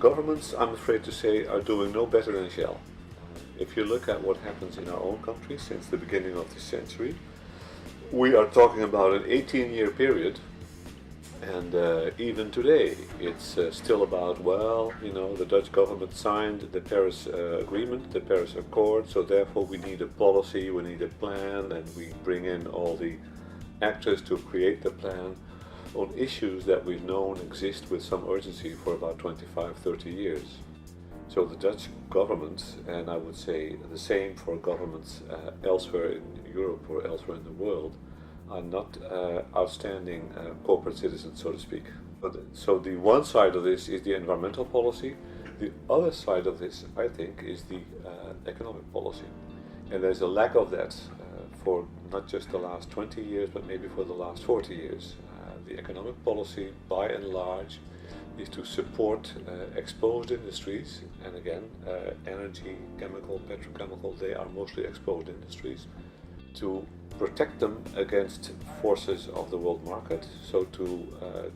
governments, I'm afraid to say, are doing no better than Shell. If you look at what happens in our own country since the beginning of this century, we are talking about an 18-year period, and even today it's still about, well, you know, the Dutch government signed the Paris Agreement, the Paris Accord, so therefore we need a policy, we need a plan, and we bring in all the actors to create the plan on issues that we've known exist with some urgency for about 25, 30 years. So the Dutch government, and I would say the same for governments elsewhere in Europe or elsewhere in the world, are not outstanding corporate citizens, so to speak. So the one side of this is the environmental policy. The other side of this, I think, is the economic policy. And there's a lack of that for not just the last 20 years, but maybe for the last 40 years. The economic policy, by and large, is to support exposed industries, and again, energy, chemical, petrochemical, they are mostly exposed industries, to protect them against forces of the world market, so to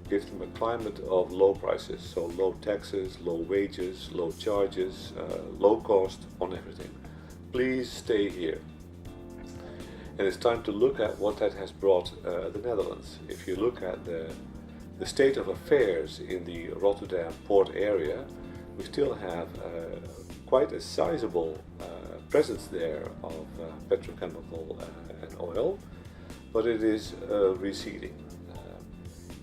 give them a climate of low prices, so low taxes, low wages, low charges, low cost on everything. Please stay here. And it's time to look at what that has brought the Netherlands. If you look at the state of affairs in the Rotterdam port area, we still have quite a sizable presence there of petrochemical and oil, but it is receding.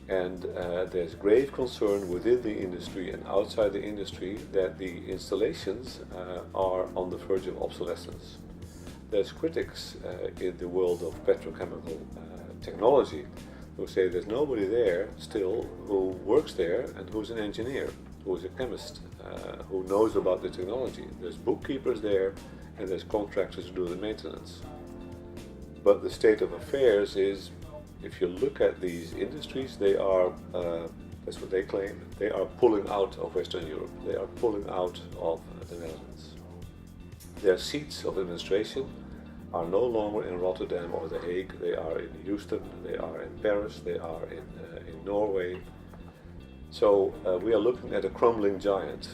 And there's grave concern within the industry and outside the industry that the installations are on the verge of obsolescence. There's critics in the world of petrochemical technology who say there's nobody there still who works there and who's an engineer, who is a chemist, who knows about the technology. There's bookkeepers there and there's contractors who do the maintenance. But the state of affairs is, if you look at these industries, they are, that's what they claim, they are pulling out of Western Europe. They are pulling out of the Netherlands. Their seats of administration are no longer in Rotterdam or The Hague. They are in Houston, they are in Paris, they are in Norway. So we are looking at a crumbling giant.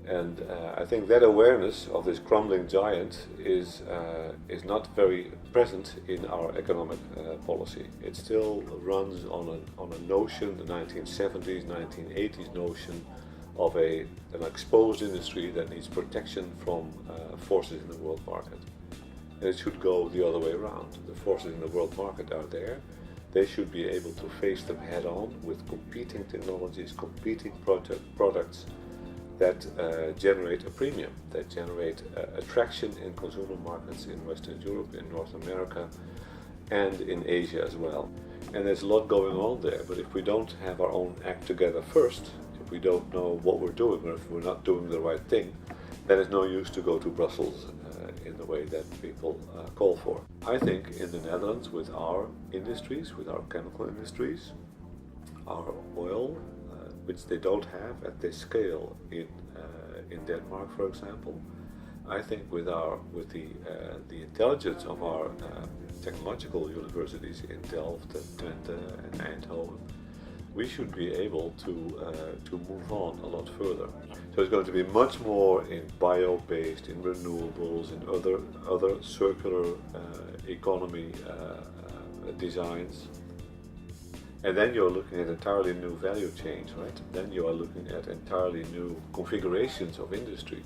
And I think that awareness of this crumbling giant is not very present in our economic policy. It still runs on a notion, the 1970s, 1980s notion of an exposed industry that needs protection from forces in the world market. And it should go the other way around. The forces in the world market are there. They should be able to face them head on with competing technologies, competing products that generate a premium, that generate attraction in consumer markets in Western Europe, in North America, and in Asia as well. And there's a lot going on there, but if we don't have our own act together first, if we don't know what we're doing, or if we're not doing the right thing, then it's no use to go to Brussels in the way that people call for. I think in the Netherlands, with our industries, with our chemical industries, our oil, which they don't have at this scale in Denmark, for example. I think with the intelligence of our technological universities in Delft and Twente and Eindhoven, we should be able to move on a lot further. So it's going to be much more in bio-based, in renewables, in other circular economy designs. And then you're looking at entirely new value chains, right? Then you are looking at entirely new configurations of industry.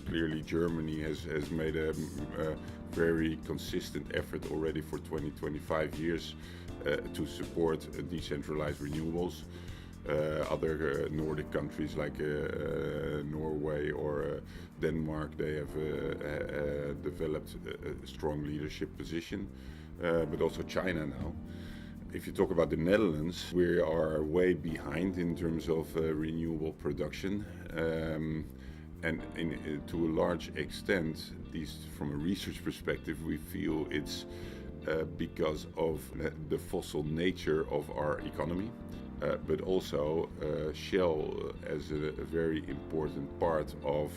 Clearly Germany has made a very consistent effort already for 20-25 years to support decentralized renewables. Other Nordic countries like Norway or Denmark, they have developed a strong leadership position. But also China now. If you talk about the Netherlands, we are way behind in terms of renewable production. And to a large extent, at least from a research perspective, we feel it's because of the fossil nature of our economy, but also Shell as a very important part of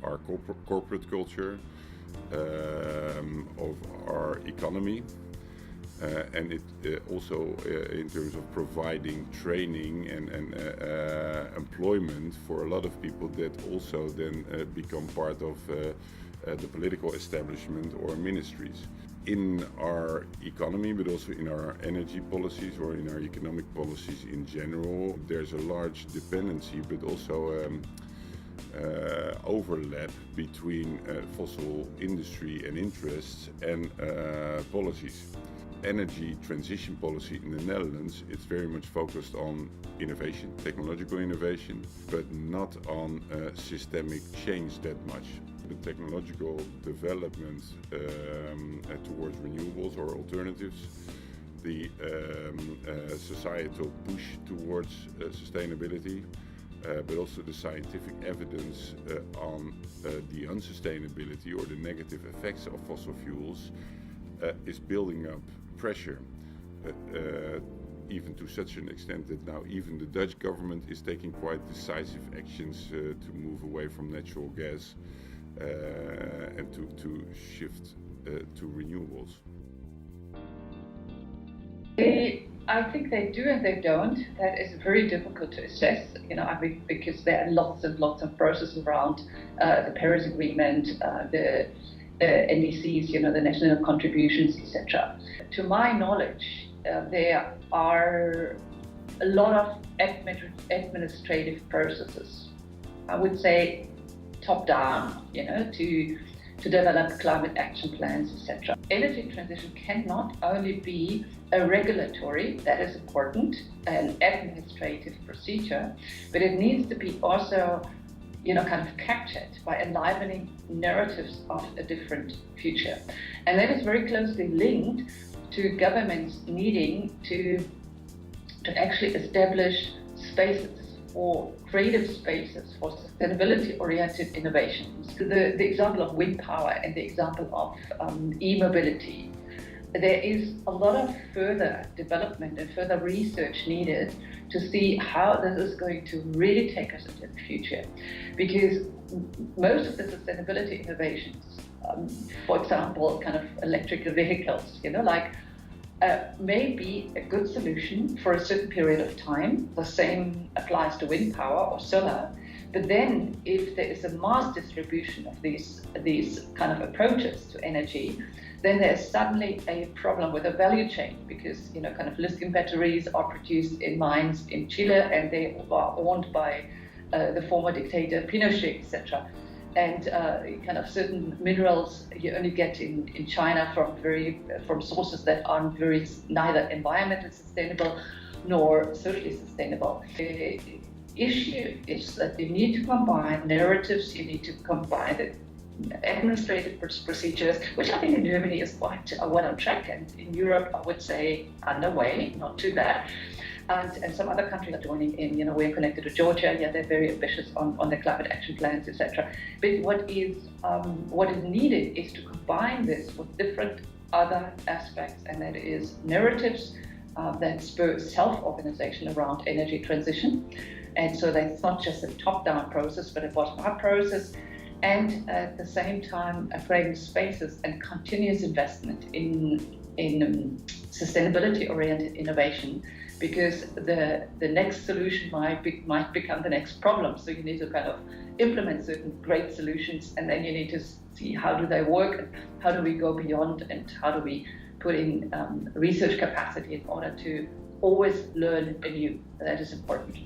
our corporate culture, of our economy, And it also in terms of providing training and employment for a lot of people that also then become part of the political establishment or ministries. In our economy, but also in our energy policies or in our economic policies in general, there's a large dependency, but also overlap between fossil industry and interests and policies. Energy transition policy in the Netherlands, it's very much focused on innovation, technological innovation, but not on systemic change that much. The technological development towards renewables or alternatives, the societal push towards sustainability, but also the scientific evidence on the unsustainability or the negative effects of fossil fuels is building up pressure, even to such an extent that now even the Dutch government is taking quite decisive actions to move away from natural gas and to shift to renewables. I think they do and they don't. That is very difficult to assess, I think because there are lots and lots of processes around the Paris Agreement, the NDCs, the national contributions, etc. To my knowledge, there are a lot of administrative processes. I would say top down, to develop climate action plans, etc. Energy transition cannot only be a regulatory, that is important, an administrative procedure, but it needs to be also kind of captured by enlivening narratives of a different future. And that is very closely linked to governments needing to actually establish spaces or creative spaces for sustainability-oriented innovations. The example of wind power and the example of e-mobility, there is a lot of further development and further research needed to see how this is going to really take us into the future. Because most of the sustainability innovations, for example, kind of electrical vehicles, may be a good solution for a certain period of time. The same applies to wind power or solar. But then if there is a mass distribution of these kind of approaches to energy, then there's suddenly a problem with the value chain because, kind of lithium batteries are produced in mines in Chile and they are owned by the former dictator Pinochet, etc. And kind of certain minerals you only get in China from sources that aren't neither environmentally sustainable nor socially sustainable. The issue is that you need to combine narratives, you need to combine the administrative procedures, which I think in Germany is quite well on track, and in Europe I would say underway, not too bad. And some other countries are joining in. We're connected to Georgia. Yeah, they're very ambitious on their climate action plans, etc. But what is needed is to combine this with different other aspects, and that is narratives that spur self-organization around energy transition. And so that's not just a top-down process, but a bottom-up process. And at the same time, creating spaces and continuous investment in sustainability-oriented innovation, because the next solution might become the next problem. So you need to kind of implement certain great solutions, and then you need to see how do they work, and how do we go beyond, and how do we put in research capacity in order to always learn anew. That is important.